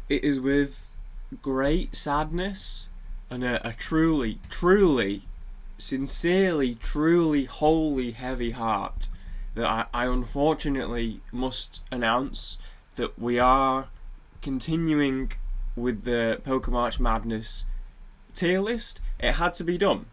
It is with great sadness and a truly, truly, sincerely, truly, wholly heavy heart that I unfortunately must announce that we are continuing with the Pokemon Madness tier list. It had to be done,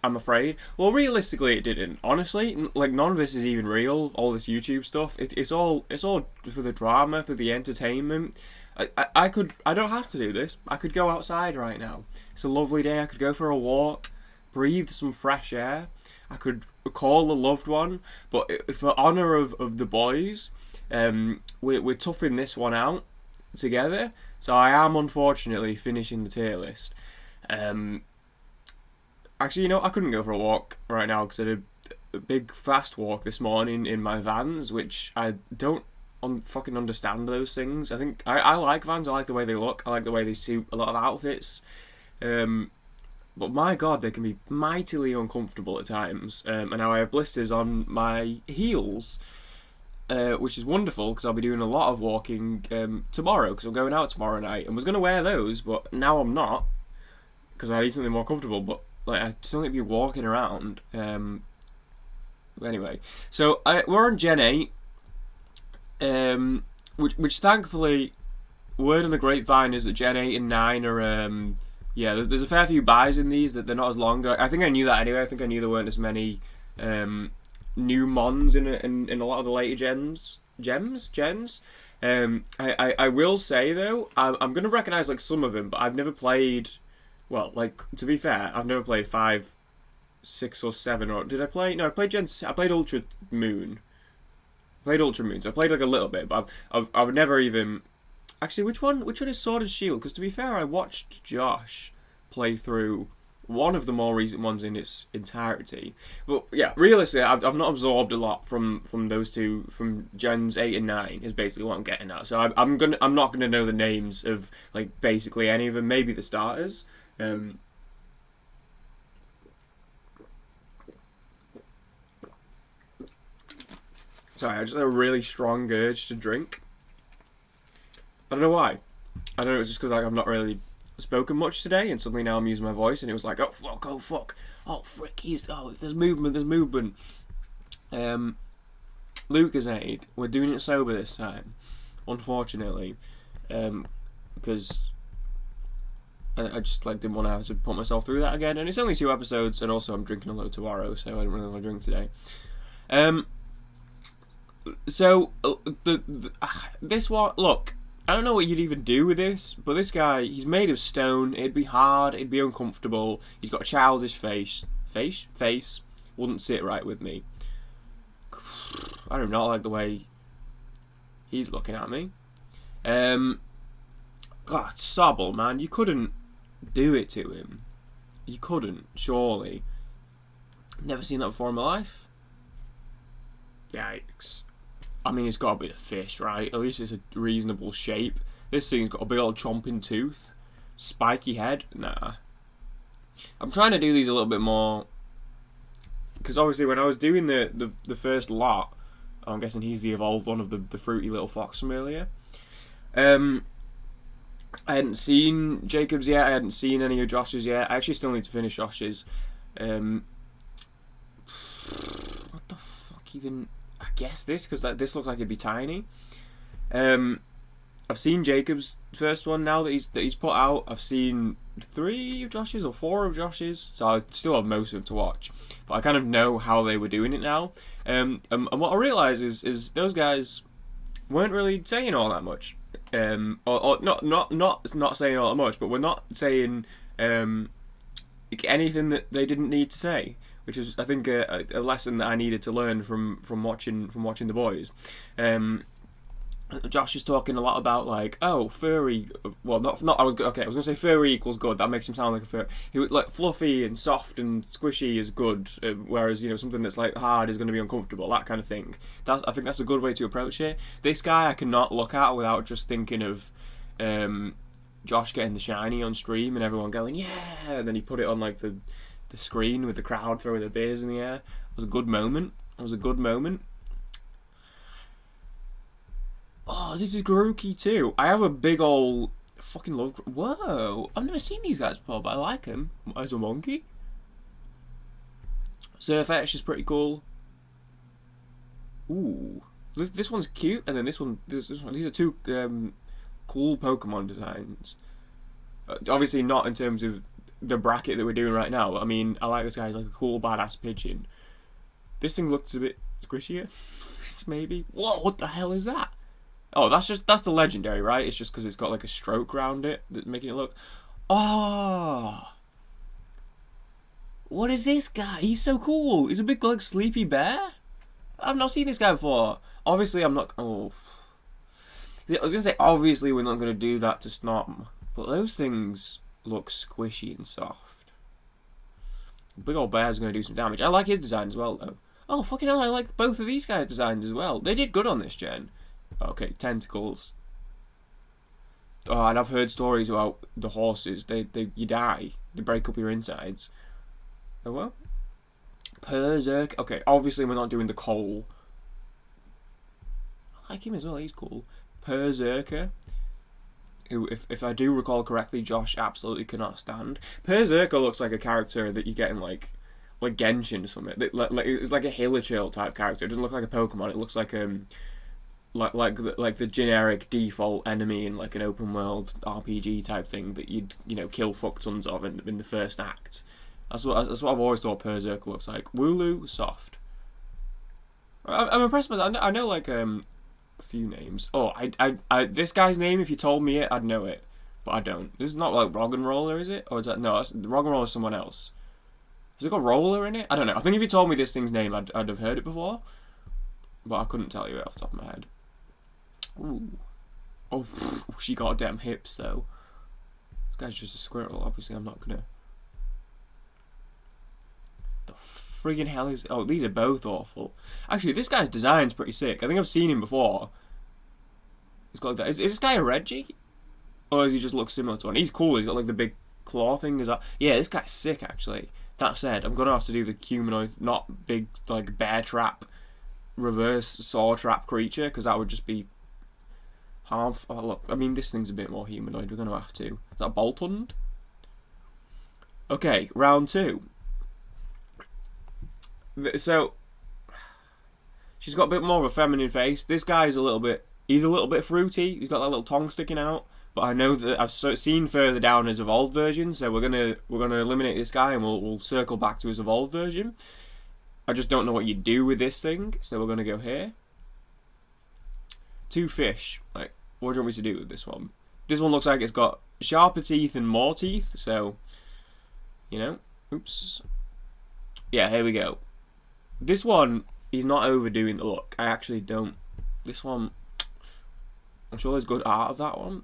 I'm afraid. Well, realistically, it didn't. Honestly, like none of this is even real. All this YouTube stuff, it's all for the drama, for the entertainment. I don't have to do this. I could go outside right now. It's a lovely day. I could go for a walk, breathe some fresh air. I could call a loved one. But for honor of the boys, we're toughing this one out together. So I am unfortunately finishing the tier list. Um, Actually, I couldn't go for a walk right now because I did a big fast walk this morning in my Vans, which I don't fucking understand those things. I think I like Vans. I like the way they look. I like the way they suit a lot of outfits. Um, but my god, they can be mightily uncomfortable at times. And now I have blisters on my heels, which is wonderful because I'll be doing a lot of walking tomorrow because I'm going out tomorrow night and was going to wear those, but now I'm not because I need something more comfortable. But like I still need to be walking around. Anyway, so we're on Gen 8, which thankfully, word on the grapevine is that Gen 8 and 9 are, yeah, there's a fair few buys in these that they're not as long. I think I knew that anyway. I think I knew there weren't as many new mons in a lot of the later gens. I will say though, I'm gonna recognize like some of them, but I've never played. Well, like to be fair, I've never played 5, 6, or 7. Or did I play? No, I played I played Ultra Moon. So I played like a little bit, but I've never even. Actually, which one is Sword and Shield? Because to be fair, I watched Josh play through one of the more recent ones in its entirety. But yeah, realistically, I've not absorbed a lot from those two, from Gens 8 and 9 is basically what I'm getting at. So I'm not gonna know the names of like basically any of them. Maybe the starters. Sorry, I just had a really strong urge to drink. I don't know why. I don't know. It's just because like I've not really spoken much today, and suddenly now I'm using my voice, and it was like, oh fuck, oh frick, there's movement. Lucasade, we're doing it sober this time, unfortunately, because I just like didn't want to have to put myself through that again, and it's only 2 episodes, and also I'm drinking a load tomorrow, so I don't really want to drink today. So this one, look, I don't know what you'd even do with this, but this guy, he's made of stone. It'd be hard. It'd be uncomfortable. He's got a childish face. Wouldn't sit right with me. I do not like the way he's looking at me. God, Sobble, man, you couldn't do it to him. You couldn't, surely. Never seen that before in my life. Yikes. I mean, it's got to be a fish, right? At least it's a reasonable shape. This thing's got a big old chomping tooth. Spiky head. Nah. I'm trying to do these a little bit more. Because obviously when I was doing the first lot, I'm guessing he's the evolved one of the fruity little fox from earlier. I hadn't seen Jacob's yet. I hadn't seen any of Josh's yet. I actually still need to finish Josh's. What the fuck even... I guess this, because this looks like it'd be tiny. I've seen Jacob's first one now that he's put out. I've seen 3 of Josh's or 4 of Josh's, so I still have most of them to watch. But I kind of know how they were doing it now. And what I realise is those guys weren't really saying all that much. Or not saying all that much, but we're not saying anything that they didn't need to say, which is, I think, a lesson that I needed to learn from watching the boys. Josh is talking a lot about like, oh, furry. Well, not. I was gonna say furry equals good. That makes him sound like a fur. He would like fluffy and soft and squishy is good, whereas something that's like hard is going to be uncomfortable. That kind of thing. I think that's a good way to approach it. This guy I cannot look at without just thinking of Josh getting the shiny on stream and everyone going yeah, and then he put it on like the screen with the crowd throwing their beers in the air. It was a good moment. Oh, this is Grookey too. I have a big old Fucking love. Whoa! I've never seen these guys before, but I like him as a monkey. Surf Etch is pretty cool. Ooh, this one's cute, and then this one. This one. These are two cool Pokemon designs. Obviously, not in terms of the bracket that we're doing right now. I mean, I like this guy. He's like a cool, badass pigeon. This thing looks a bit squishier, maybe. Whoa! What the hell is that? Oh, that's the legendary, right? It's just because it's got like a stroke around it that's making it look. Oh, what is this guy? He's so cool. He's a big like sleepy bear. I've not seen this guy before. Obviously, I'm not. Oh, I was gonna say obviously we're not gonna do that to Snom, but those things look squishy and soft. Big old bear's gonna do some damage. I like his design as well, though. Oh fucking hell! I like both of these guys' designs as well. They did good on this gen. Okay, tentacles. Oh, and I've heard stories about the horses. You die. They break up your insides. Oh well. Berserk. Okay, obviously we're not doing the coal. I like him as well. He's cool. Berserker. Who, if I do recall correctly, Josh absolutely cannot stand. Berserker looks like a character that you get in like Genshin or something. It's like a Hilichurl type character. It doesn't look like a Pokemon. It looks like like the generic default enemy in like an open world RPG type thing that you'd kill fuck tons of in the first act. That's what I've always thought Berserk looks like. Wooloo, soft. I'm impressed with that. I know like a few names. Oh, I this guy's name, if you told me it, I'd know it, but I don't. This is not like Roggenroller, is it? Or is that no? Roggenroller is someone else. Has it got Roller in it? I don't know. I think if you told me this thing's name, I'd have heard it before, but I couldn't tell you it off the top of my head. Ooh. Oh, she got damn hips though. This guy's just a squirrel. Obviously, I'm not gonna. The friggin' hell is? Oh, these are both awful. Actually, this guy's design's pretty sick. I think I've seen him before. He's got like that. Is this guy a Reggie? Or does he just look similar to one? He's cool. He's got like the big claw thing. Is that? Yeah, this guy's sick actually. That said, I'm gonna have to do the humanoid, not big like bear trap, reverse saw trap creature, because that would just be. Oh, look, I mean, this thing's a bit more humanoid. We're going to have to. Is that Boltund? Okay, round 2. So, she's got a bit more of a feminine face. This guy's he's a little bit fruity. He's got that little tongue sticking out. But I know that I've seen further down his evolved version, so we're gonna eliminate this guy and we'll circle back to his evolved version. I just don't know what you do with this thing, so we're gonna go here. 2 fish. Like, what do you want me to do with this one? This one looks like it's got sharper teeth and more teeth, so, oops. Yeah, here we go. This one, he's not overdoing the look. I actually don't. This one, I'm sure there's good art of that one.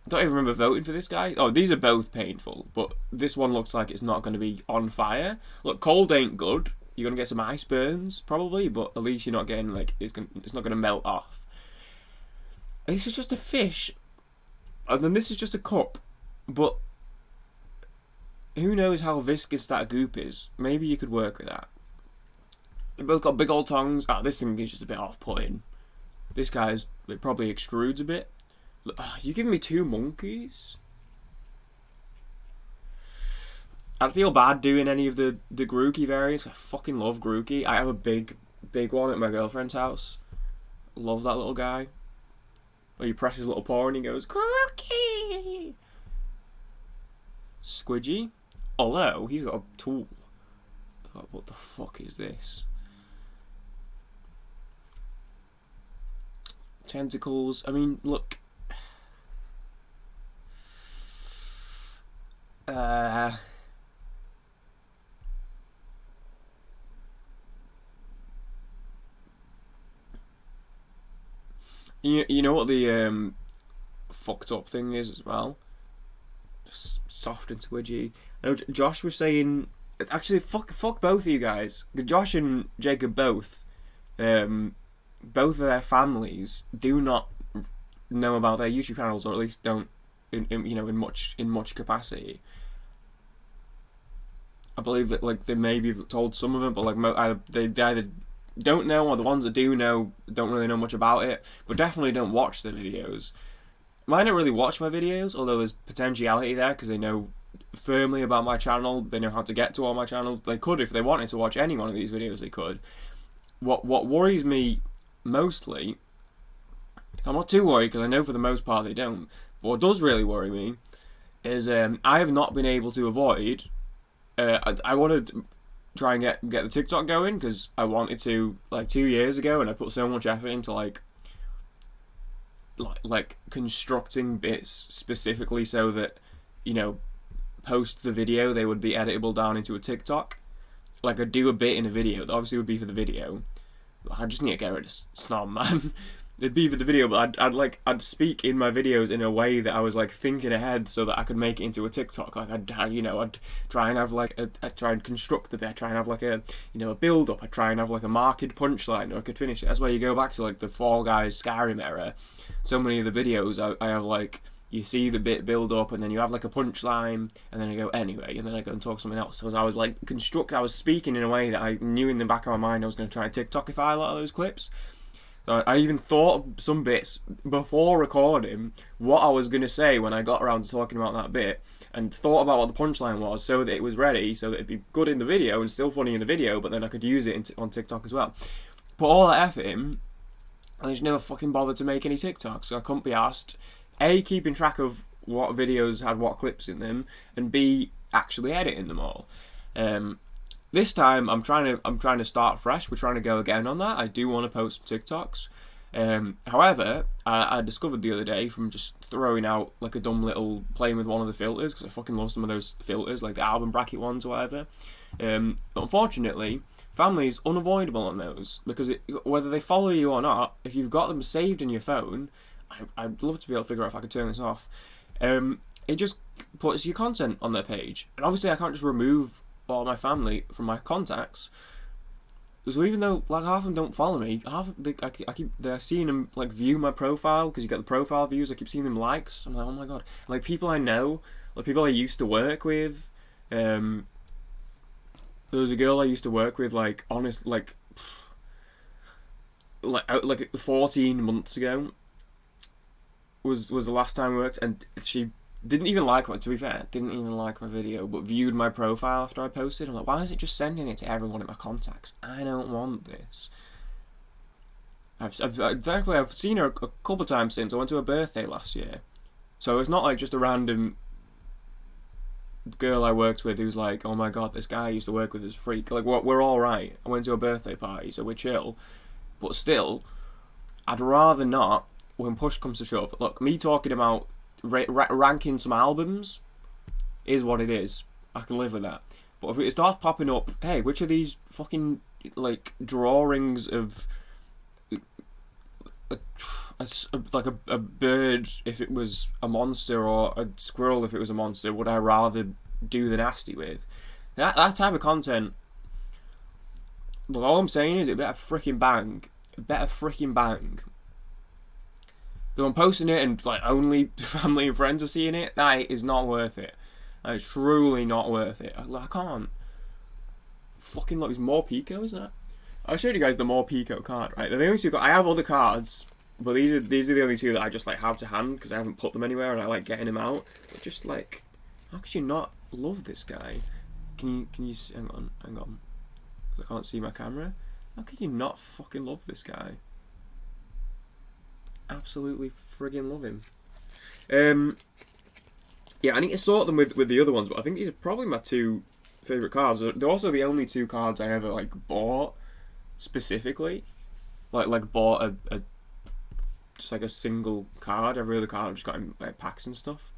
I don't even remember voting for this guy. Oh, these are both painful, but this one looks like it's not going to be on fire. Look, cold ain't good. You're going to get some ice burns, probably, but at least you're not getting, it's not going to melt off. This is just a fish, and then this is just a cup, but who knows how viscous that goop is. Maybe you could work with that. They both got big old tongues. Oh, this thing is just a bit off-putting. This guy's, it probably extrudes a bit. Look, you giving me 2 monkeys? I'd feel bad doing any of the Grookey variants. I fucking love Grookey. I have a big one at my girlfriend's house. Love that little guy. Where you press his little paw and he goes, Grookey! Squidgy. Although, he's got a tool. Oh, what the fuck is this? Tentacles. I mean, look. You know what the fucked up thing is as well? Soft and squidgy. I know Josh was saying, actually fuck both of you guys. Josh and Jacob both of their families do not know about their YouTube channels, or at least don't in much capacity. I believe that they maybe told some of them, but they either don't know, or the ones that do know don't really know much about it, but definitely don't watch the videos. might not really watch my videos, although there's potentiality there because they know firmly about my channel. They know how to get to all my channels. They could, if they wanted to watch any one of these videos, they could. What worries me mostly, I'm not too worried because I know for the most part they don't, but what does really worry me is I have not been able to avoid. I want to try and get the TikTok going because I wanted to like 2 years ago, and I put so much effort into like constructing bits specifically so that, you know, post the video they would be editable down into a TikTok. Like I'd do a bit in a video that obviously would be for the video. I just need to get rid of snob, man. It'd be for the video, but I'd speak in my videos in a way that I was like thinking ahead so that I could make it into a TikTok. Like I'd try and have like I'd try and construct the bit. I'd try and have like a a build up. I'd try and have like a marked punchline, or I could finish it. That's why you go back to like the Fall Guys Skyrim era. So many of the videos I have like, you see the bit build up and then you have like a punchline and then I go anyway and then I go and talk something else. So I was like I was speaking in a way that I knew in the back of my mind I was going to try and TikTokify a lot of those clips. So I even thought of some bits before recording what I was going to say when I got around to talking about that bit, and thought about what the punchline was so that it was ready, so that it'd be good in the video and still funny in the video, but then I could use it on TikTok as well. Put all that effort in, and I just never fucking bothered to make any TikToks. So I couldn't be asked A, keeping track of what videos had what clips in them, and B, actually editing them all. This time I'm trying to start fresh. We're trying to go again on that. I do want to post some TikToks. However, I discovered the other day from just throwing out like a dumb little playing with one of the filters, because I fucking love some of those filters, like the album bracket ones or whatever. But unfortunately, family is unavoidable on those, because whether they follow you or not, if you've got them saved in your phone, I'd love to be able to figure out if I could turn this off. It just puts your content on their page, and obviously I can't just remove all my family from my contacts. So even though like half of them don't follow me, I keep they're seeing them like view my profile, because you get the profile views. I keep seeing them likes. I'm like, oh my god, like people I know, like people I used to work with. There was a girl I used to work with, like honest, like 14 months ago was the last time we worked, and she didn't even like my, to be fair, didn't even like my video, but viewed my profile after I posted. I'm like, why is it just sending it to everyone in my contacts? I don't want this. Thankfully, I've seen her a couple of times since. I went to her birthday last year. So it's not like just a random girl I worked with who's like, oh my god, this guy I used to work with is a freak. Like, we're alright. I went to a birthday party, so we're chill. But still, I'd rather not, when push comes to shove. Look, me talking about ranking some albums is what it is. I can live with that. But if it starts popping up, hey, which of these fucking like drawings of a bird if it was a monster, or a squirrel if it was a monster, would I rather do the nasty with? That type of content. Look, all I'm saying is it better freaking bang. It better freaking bang. If I'm posting it and like only family and friends are seeing it, that is not worth it. That is truly not worth it. I can't. Fucking look, there's more Pico, isn't it? I showed you guys the more Pico card, right? They're the only two. I have other cards, but these are the only two that I just like have to hand because I haven't put them anywhere and I like getting them out. But just like, how could you not love this guy? Can you hang on? I can't see my camera. How could you not fucking love this guy? Absolutely friggin' love him. Yeah, I need to sort them with the other ones, but I think these are probably my two favourite cards. They're also the only two cards I ever like bought specifically. Like bought a just like a single card. Every other card I've just got in like packs and stuff.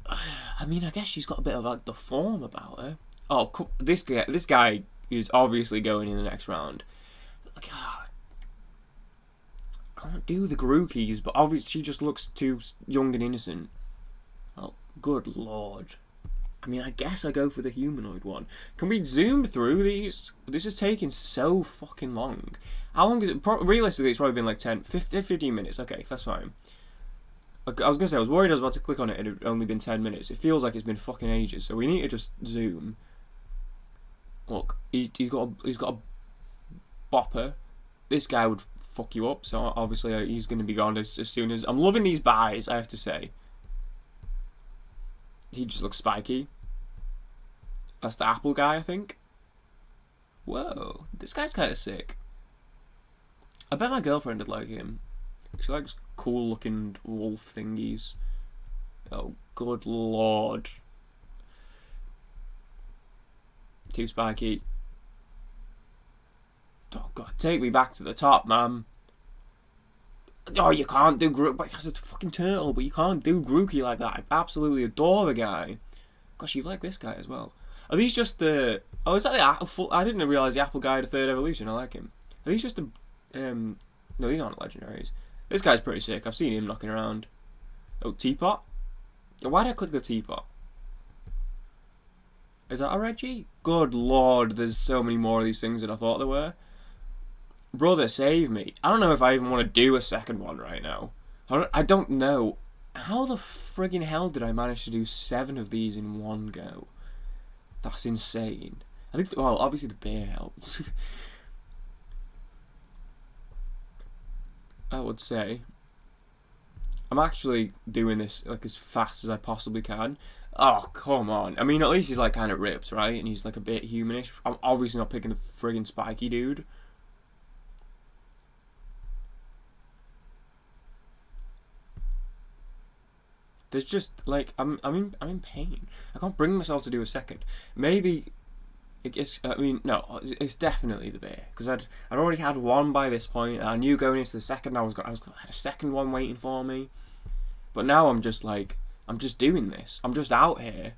I mean, I guess she's got a bit of like the form about her. Oh, this guy is obviously going in the next round. God. I don't do the Grookey's, but obviously she just looks too young and innocent. Oh, good lord. I mean, I guess I go for the humanoid one. Can we zoom through these? This is taking so fucking long. How long is it? Realistically, it's probably been like 15 minutes. Okay, that's fine. I was going to say, I was worried I was about to click on it and it had only been 10 minutes. It feels like it's been fucking ages, so we need to just zoom. Look, he's got a bopper. This guy would fuck you up. So obviously he's going to be gone as soon as... I'm loving these buys, I have to say. He just looks spiky. That's the apple guy, I think. Whoa, this guy's kind of sick. I bet my girlfriend would like him. She likes cool looking wolf thingies. Oh, good lord. Too spiky. Oh god, take me back to the top, man. Oh, you can't do Grookey. That's a fucking turtle, but you can't do Grookey like that. I absolutely adore the guy. Gosh, you like this guy as well. Are these just the... Oh, is that the apple... I didn't realise the apple guy had a third evolution. I like him. Are these just the... No, these aren't legendaries. This guy's pretty sick. I've seen him knocking around. Oh, teapot? Why did I click the teapot? Is that a Reggie? Good lord, there's so many more of these things than I thought there were. Brother, save me. I don't know if I even want to do a second one right now. I don't know. How the friggin' hell did I manage to do 7 of these in one go? That's insane. I think, well, obviously the beer helps. I would say. I'm actually doing this like as fast as I possibly can. Oh, come on. I mean, at least he's like kind of ripped, right? And he's like a bit humanish. I'm obviously not picking the friggin' spiky dude. There's just like I'm in pain. I can't bring myself to do a second. Maybe it's... I mean, no, it's definitely the bear, because I'd already had one by this point. And I knew going into the second I had a second one waiting for me. But now I'm just like, I'm just doing this. I'm just out here.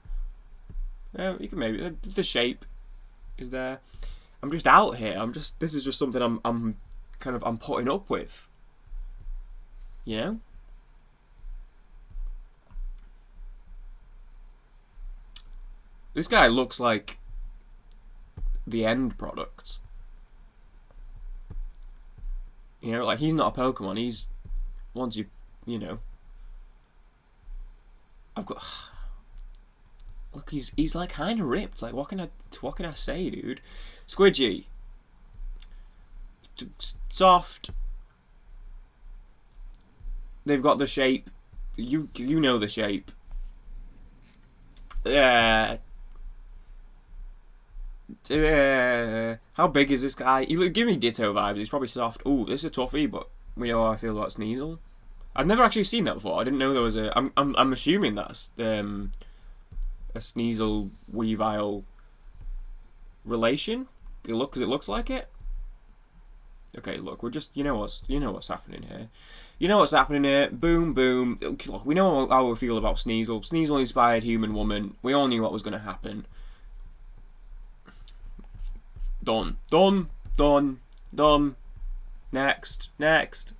You can maybe... The shape is there. I'm just out here. This is just something I'm putting up with. You know? This guy looks like the end product. You know, like he's not a Pokemon. He's... Once you know... I've got... Look, he's like kind of ripped. Like, what can I say, dude? Squidgy. Soft. They've got the shape. You know the shape. Yeah. How big is this guy? He give me Ditto vibes. He's probably soft. Ooh, this is a toughie, but we know how I feel about Sneasel. I've never actually seen that before. I didn't know there was a... I'm assuming that's a Sneasel Weavile relation. It looks like it. Okay, look, we're just... You know what's happening here. You know what's happening here. Boom, boom. Look, we know how we feel about Sneasel. Sneasel inspired human woman. We all knew what was going to happen. Done. Done. Done. Done. Next. Next.